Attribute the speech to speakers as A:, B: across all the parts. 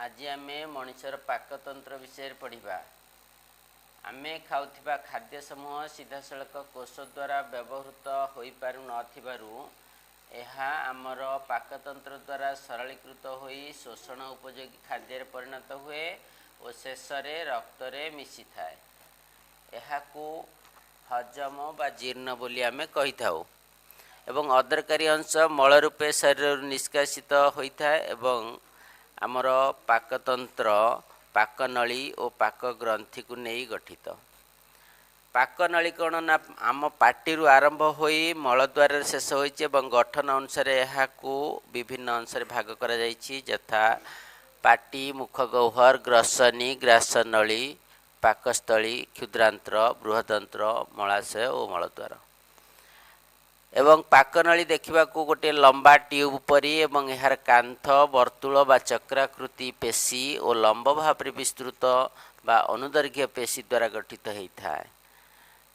A: आज आम मनुष्यर पाकतंत्र विषय पढ़ा। आम खाऊा खाद्य समूह सीधा सड़क कोष द्वारा व्यवहृत हो पारु आमर पाकतंत्र द्वारा सरलीकृत हो शोषण उपयोगी खाद्य परिणत हुए और शेष रक्त रे मिसी थाए। हजम बा जीर्ण बोली आमे कही थाउ एवं अदरकारी अंश मल रूपे शरीर निष्कासित होता है एवं आमर पाकतंत्र पाकनली और पाक ग्रंथि को नहीं गठित। पाकनली कौन ना आम पार्टी आरंभ हो मलद्वार शेष हो गठन अनुसार यह विभिन्न अंश भाग कर यथा पार्टी मुखगह्वर ग्रसनी ग्रासनली पाकस्थली क्षुद्रांत्र बृहदंत्र मलाशय और मलद्वार एवं पाकनली देखा गोटे लंबा ट्यूब परी एवं यार कांथ वर्तुल बा चक्राकृति पेशी और लंब भाव विस्तृत बा अनुदैर्घ्य पेशी द्वारा गठित होता है।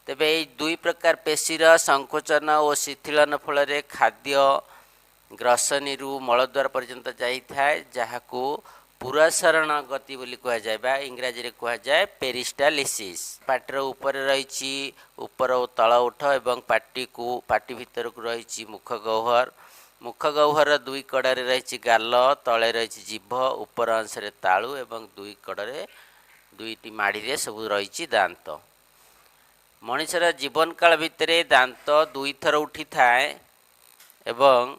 A: तेबे यही दुई प्रकार पेशीर संकोचन और शिथिलन फल खाद्य ग्रसनी मलद्वार पर्यंत जाए जहाकू पुरसरण गति बोली कह जाए इंग्राजी रे कह जाए पेरिस्टालिसिस। पार्टीर ऊपर रही ऊपर और तल उठ एवं पार्टी भितर को रही मुखगह्वर। मुखगह्वर दुई कड़े रही गाल तले रही जीभ ऊपर अंश तालु एवं दुई कड़े दुईटी माड़ी सब रही दांत। मनुष्यर जीवन काल भितर दांत दुई थर उठी थाए एवं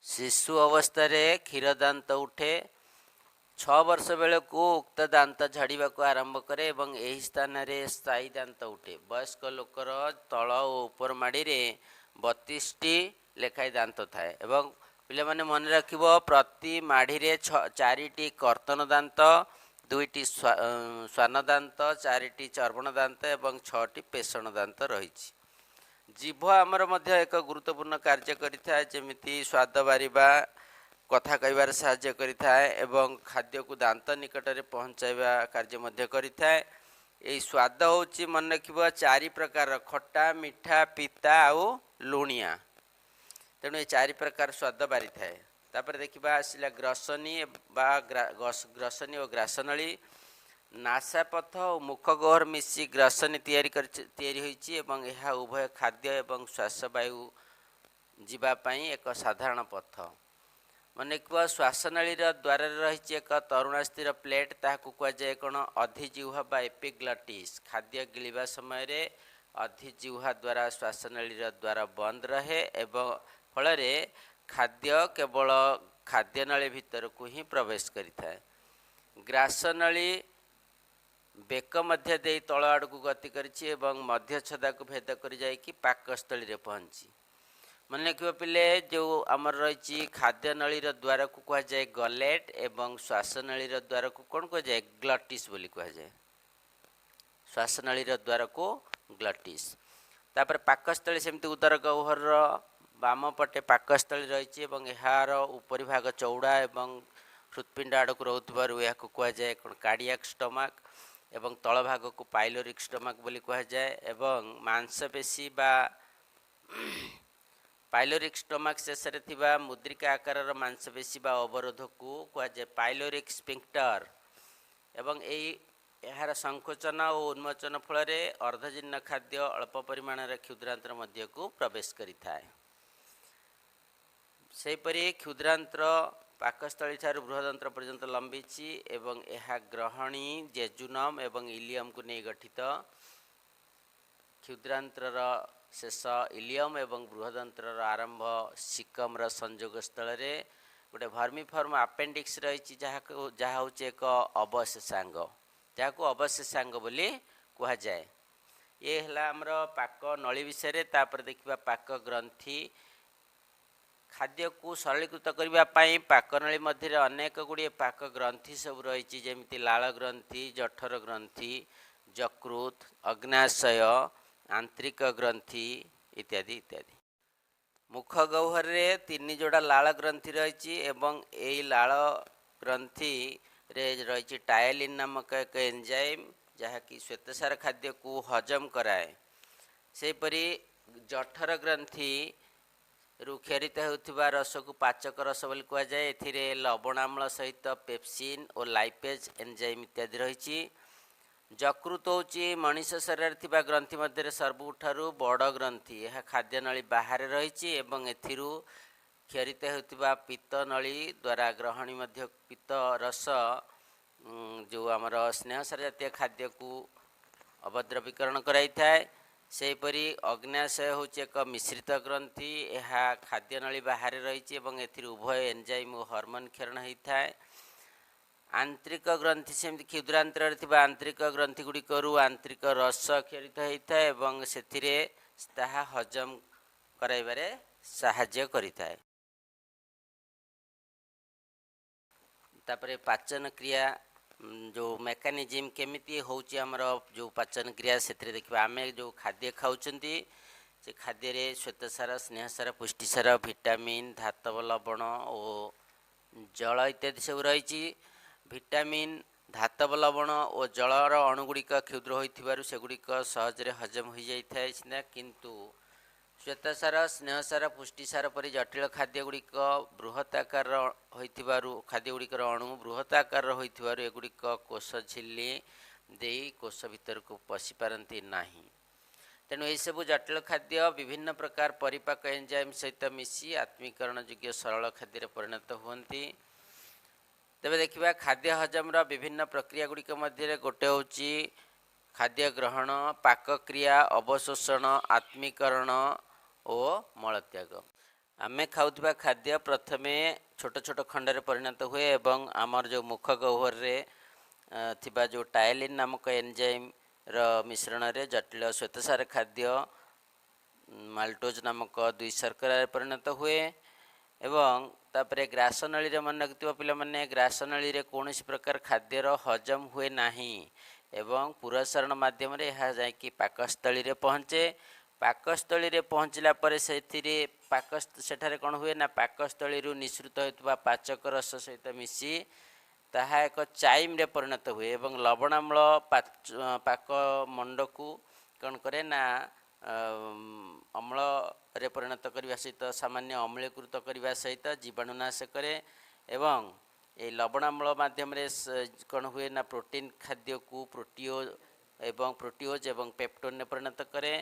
A: शिशु अवस्था क्षीर दांत उठे। 6 वर्ष बेलू उक्त दांत झड़वा को आरंभ करे एवं यही स्थान में स्थायी दांत उठे। वयस्क लोकर तल और ऊपर माड़ी 32टी लेखाई दांत थाए एवं पिले माने मन रखिबो प्रति माड़ी 4टी कर्तन दांत 2टी स्वान दांत 4टी चर्वण दांत एवं 6टी पेषण दांत रही। जीभ आमर मध्य एक गुरुत्वपूर्ण कार्य करिथा जेमिति स्वाद बारिबा कथा कहबार साहाय्य करिथाए एवं खाद्य को दांत निकट में पहुँचाइबा कार्य मध्य करिथाए। यही स्वाद होची मन रखिबो 4 प्रकार खट्टा मिठा पिता और लुणिया। तेणु ये 4 प्रकार स्वाद बारी थाए। तापर देखिबा आसिला ग्रसनी बा ग्रसनी और ग्रासनली नासापथ और मुखगह्वर मिसी ग्रसनी तैयारी होईची एवं यह उभय खाद्य एवं श्वासवायु जीवापाई एक साधारण पथ। मन कुआ श्वासनली द्वार रही एक तरुणास्थिर प्लेट ताकू कहुए कौन अधिजिह्वा बा एपिग्लटिस। खाद्य गिळिबा समय रे अधिजिह्वा द्वारा श्वासनली द्वार बंद रहे एवं फल खाद्य केवल खाद्यनली भितर को ही प्रवेश करिथाए। ग्रासनली बेक मध्य दे तल आड़ को गति करिछि एवं मध्य छदा को भेद कर जाइकी पाकस्थली रे पहुँची। मन रखिबा पिले जो आमर रही खाद्य नली द्वार को कह जाए गलेट एवं श्वासनली द्वार को कौन कह जाए ग्लटिस बोली कह जाए। श्वासनली द्वार को ग्लटिस। तापर पाकस्थली सेमती उदर गह्वर बाम पटे पाकस्थली रही यार उपरी भाग चौड़ा एवं हृत्पिंड आड़ को रोथबारु या कह जाए कौन कार्डियाक स्टमक एवं तल भाग को पाइलोरिक स्टमक बोली कह जाए एवं मांसपेशी बा पाइलोरिक स्टमक शेष थिबा मुद्रिका आकार मांसपेशी बा अवरोध को कह जाए पाइलोरिक स्पिंक्टर एवं यार संकोचन और उन्मोचन फल अर्धजीर्ण खाद्य अल्प परिमाण क्षुद्रांतर मध्य को प्रवेश करिथाए। सेहीपरि क्षुद्रांतर पाकस्थली ठारू बृहदंत्र पर्यंत लंबीची एवं यह ग्रहणी जेजुनम एवं इलियम को नहीं गठित। क्षुद्रांतर शेष इलियम एवं बृहदंत्र आरंभ सिकम संजोग स्थल गोटे भर्मिफर्म आपेंडिक्स रही जहाँ हूँ एक अवशेषांग जहाँ अवशेषांग बोली कह जाए। ये है आमर पाक नली विषय। तापर देखिबा पाक ग्रंथि। खाद्य को सरलीकृत करने पाकनली मध्य अनेक गुड़िए पाक ग्रंथि सब रही जमीती लाल ग्रंथि जठर ग्रंथि यकृत अग्नाशय आंतरिक ग्रंथि इत्यादि इत्यादि। मुखगह्वर रे 3 जोड़ा लाल ग्रंथि रही एवं यही लाल ग्रंथि रे रही टायलिन नामक एक एंजाइम जहाँकि श्वेतसार खाद्य को हजम कराए। सेपरी जठर ग्रंथि ରୁ କ୍ଷରିତ ହେଉଥିବା ରସକୁ ପାଚକ ରସ ବୋଲି କୁହାଯାଏ। ଏଥିରେ ଲବଣାମ୍ଳ ସହିତ ପେପ୍ସିନ୍ ଓ ଲାଇପେଜ୍ ଏନ୍ଜାଇମ୍ ଇତ୍ୟାଦି ରହିଛି। ଯକୃତ ହେଉଛି ମଣିଷ ଶରୀରରେ ଥିବା ଗ୍ରନ୍ଥି ମଧ୍ୟରେ ସବୁଠାରୁ ବଡ଼ ଗ୍ରନ୍ଥି। ଏହା ଖାଦ୍ୟନଳୀ ବାହାରେ ରହିଛି ଏବଂ ଏଥିରୁ କ୍ଷରିତ ହେଉଥିବା ପିତ୍ତନଳୀ ଦ୍ୱାରା ଗ୍ରହଣୀ ମଧ୍ୟ ପିତ୍ତ ରସ ଯେଉଁ ଆମର ସ୍ନେହସାର ଜାତୀୟ ଖାଦ୍ୟକୁ ଅବଦ୍ରବୀକରଣ କରାଇଥାଏ। ସେହିପରି ଅଗ୍ନାଶୟ ହେଉଛି ଏକ ମିଶ୍ରିତ ଗ୍ରନ୍ଥି। ଏହା ଖାଦ୍ୟନଳୀ ବାହାରେ ରହିଛି ଏବଂ ଏଥିରୁ ଉଭୟ ଏନ୍ଜାଇମ୍ ଓ ହର୍ମୋନ୍ କ୍ଷରଣ ହୋଇଥାଏ। ଆନ୍ତରିକ ଗ୍ରନ୍ଥି ସେମିତି କ୍ଷୁଦ୍ରାନ୍ତରରେ ଥିବା ଆନ୍ତରିକ ଗ୍ରନ୍ଥି ଗୁଡ଼ିକରୁ ଆନ୍ତରିକ ରସ କ୍ଷରିତ ହୋଇଥାଏ ଏବଂ ସେଥିରେ ତାହା ହଜମ କରାଇବାରେ ସାହାଯ୍ୟ କରିଥାଏ। ତାପରେ ପାଚନ କ୍ରିୟା ଯେଉଁ ମେକାନିଜିମ୍ କେମିତି ହେଉଛି ଆମର ଯେଉଁ ପାଚନ କ୍ରିୟା ସେଥିରେ ଦେଖିବା। ଆମେ ଯେଉଁ ଖାଦ୍ୟ ଖାଉଛନ୍ତି ସେ ଖାଦ୍ୟରେ ଶ୍ୱେତସାର, ସ୍ନେହସାର, ପୁଷ୍ଟିସାର, ଭିଟାମିନ୍, ଧାତବ ଲବଣ ଓ ଜଳ ଇତ୍ୟାଦି ସବୁ ରହିଛି। ଭିଟାମିନ୍, ଧାତବ ଲବଣ ଓ ଜଳର ଅଣୁଗୁଡ଼ିକ କ୍ଷୁଦ୍ର ହୋଇଥିବାରୁ ସେଗୁଡ଼ିକ ସହଜରେ ହଜମ ହୋଇଯାଇଥାଏ ସିନା, କିନ୍ତୁ ଶ୍ୱେତସାର, ସ୍ନେହସାର, ପୁଷ୍ଟିସାର ପରି ଜଟିଳ ଖାଦ୍ୟଗୁଡ଼ିକ ବୃହତ୍ ଆକାରର ହୋଇଥିବାରୁ ଖାଦ୍ୟଗୁଡ଼ିକର ଅଣୁ ବୃହତ୍ ଆକାରର ହୋଇଥିବାରୁ ଏଗୁଡ଼ିକ କୋଷ ଝିଲ୍ଲି ଦେଇ କୋଷ ଭିତରକୁ ପଶିପାରନ୍ତି ନାହିଁ। ତେଣୁ ଏହିସବୁ ଜଟିଳ ଖାଦ୍ୟ ବିଭିନ୍ନ ପ୍ରକାର ପରିପାକ ଏନ୍ଜାଇମ୍ ସହିତ ମିଶି ଆତ୍ମୀକରଣ ଯୋଗ୍ୟ ସରଳ ଖାଦ୍ୟରେ ପରିଣତ ହୁଅନ୍ତି। ତେବେ ଦେଖିବା ଖାଦ୍ୟ ହଜମର ବିଭିନ୍ନ ପ୍ରକ୍ରିୟା ଗୁଡ଼ିକ ମଧ୍ୟରେ ଗୋଟେ ହେଉଛି ଖାଦ୍ୟ ଗ୍ରହଣ, ପାକକ୍ରିୟା, ଅବଶୋଷଣ, ଆତ୍ମୀକରଣ ଓ ମଳତ୍ୟାଗ। ଆମେ ଖାଉଥିବା ଖାଦ୍ୟ ପ୍ରଥମେ ଛୋଟ ଛୋଟ ଖଣ୍ଡରେ ପରିଣତ ହୁଏ ଏବଂ ଆମର ଯେଉଁ ମୁଖ ଗହ୍ୱରରେ ଥିବା ଯେଉଁ ଟାଇଲିନ୍ ନାମକ ଏନ୍ଜାଇମ୍ର ମିଶ୍ରଣରେ ଜଟିଳ ଶ୍ୱେତସାର ଖାଦ୍ୟ ମାଲ୍ଟୋଜ୍ ନାମକ ଦୁଇ ଶର୍କରାରେ ପରିଣତ ହୁଏ ଏବଂ ତାପରେ ଗ୍ରାସନଳୀରେ ମନେ ରଖିଥିବା ପିଲାମାନେ ଗ୍ରାସନଳୀରେ କୌଣସି ପ୍ରକାର ଖାଦ୍ୟର ହଜମ ହୁଏ ନାହିଁ ଏବଂ ପୁରସ୍ରଣ ମାଧ୍ୟମରେ ଏହା ଯାଇକି ପାକସ୍ଥଳୀରେ ପହଞ୍ଚେ। ପାକସ୍ଥଳୀରେ ପହଞ୍ଚିଲା ପରେ ସେଠାରେ କ'ଣ ହୁଏ ନା ପାକସ୍ଥଳୀରୁ ନିଃସୃତ ହେଉଥିବା ପାଚକ ରସ ସହିତ ମିଶି ତାହା ଏକ ଚାଇମ୍ରେ ପରିଣତ ହୁଏ ଏବଂ ଲବଣାମ୍ଳ ପାକ ମଣ୍ଡକୁ କ'ଣ କରେ ନା ଅମ୍ଳରେ ପରିଣତ କରିବା ସହିତ ସାମାନ୍ୟ ଅମ୍ଳୀକୃତ କରିବା ସହିତ ଜୀବାଣୁନାଶ କରେ ଏବଂ ଏହି ଲବଣାମ୍ଳ ମାଧ୍ୟମରେ କ'ଣ ହୁଏ ନା ପ୍ରୋଟିନ୍ ଖାଦ୍ୟକୁ ପ୍ରୋଟିଓଜ୍ ଏବଂ ପେପ୍ଟୋନ୍ରେ ପରିଣତ କରେ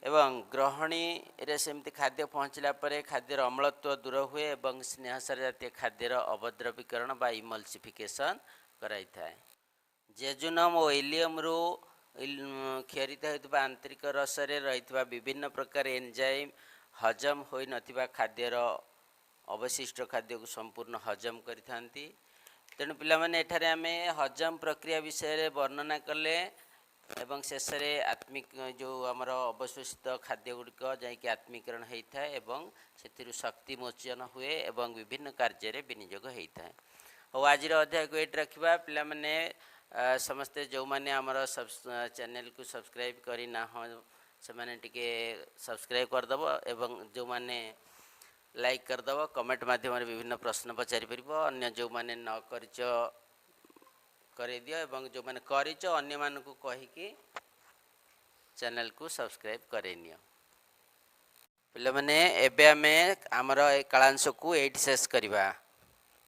A: ଏବଂ ଗ୍ରହଣୀରେ ସେମିତି ଖାଦ୍ୟ ପହଞ୍ଚିଲା ପରେ ଖାଦ୍ୟର ଅମ୍ଳତ୍ୱ ଦୂର ହୁଏ ଏବଂ ସ୍ନେହସାର ଜାତୀୟ ଖାଦ୍ୟର ଅବଦ୍ରବୀକରଣ ବା ଇମଲ୍ସିଫିକେସନ୍ କରାଇଥାଏ। ଜେଜୁନମ୍ ଓ ଇଲିୟମ୍ରୁ କ୍ଷରିତ ହେଉଥିବା ଆନ୍ତରିକ ରସରେ ରହିଥିବା ବିଭିନ୍ନ ପ୍ରକାର ଏନ୍ଜାଇମ୍ ହଜମ ହୋଇନଥିବା ଖାଦ୍ୟର ଅବଶିଷ୍ଟ ଖାଦ୍ୟକୁ ସମ୍ପୂର୍ଣ୍ଣ ହଜମ କରିଥାନ୍ତି। ତେଣୁ ପିଲାମାନେ ଏଠାରେ ଆମେ ହଜମ ପ୍ରକ୍ରିୟା ବିଷୟରେ ବର୍ଣ୍ଣନା କଲେ ଏବଂ ଶେଷରେ ଯେଉଁ ଆମର ଅବଶୋଷିତ ଖାଦ୍ୟ ଗୁଡ଼ିକ ଯାଇକି ଆତ୍ମୀକରଣ ହୋଇଥାଏ ଏବଂ ସେଥିରୁ ଶକ୍ତି ମୋଚନ ହୁଏ ଏବଂ ବିଭିନ୍ନ କାର୍ଯ୍ୟରେ ବିନିଯୋଗ ହୋଇଥାଏ। ଆଉ ଆଜିର ଅଧ୍ୟାୟକୁ ଏଇଠି ରଖିବା। ପିଲାମାନେ ସମସ୍ତେ ଯେଉଁମାନେ ଆମର ଚ୍ୟାନେଲକୁ ସବସ୍କ୍ରାଇବ୍ କରିନାହଁ ସେମାନେ ଟିକେ ସବସ୍କ୍ରାଇବ୍ କରିଦେବ ଏବଂ ଯେଉଁମାନେ ଲାଇକ୍ କରିଦେବ, କମେଣ୍ଟ ମାଧ୍ୟମରେ ବିଭିନ୍ନ ପ୍ରଶ୍ନ ପଚାରିପାରିବ। ଅନ୍ୟ ଯେଉଁମାନେ ନ କରିଛ କରେଇଦିଅ ଏବଂ ଯେଉଁମାନେ କରିଛ ଅନ୍ୟମାନଙ୍କୁ କହିକି ଚ୍ୟାନେଲକୁ ସବସ୍କ୍ରାଇବ୍ କରେଇନିଅ। ପିଲାମାନେ ଏବେ ଆମେ ଆମର ଏ କାଳାଂଶକୁ ଏଇଠି ଶେଷ କରିବା।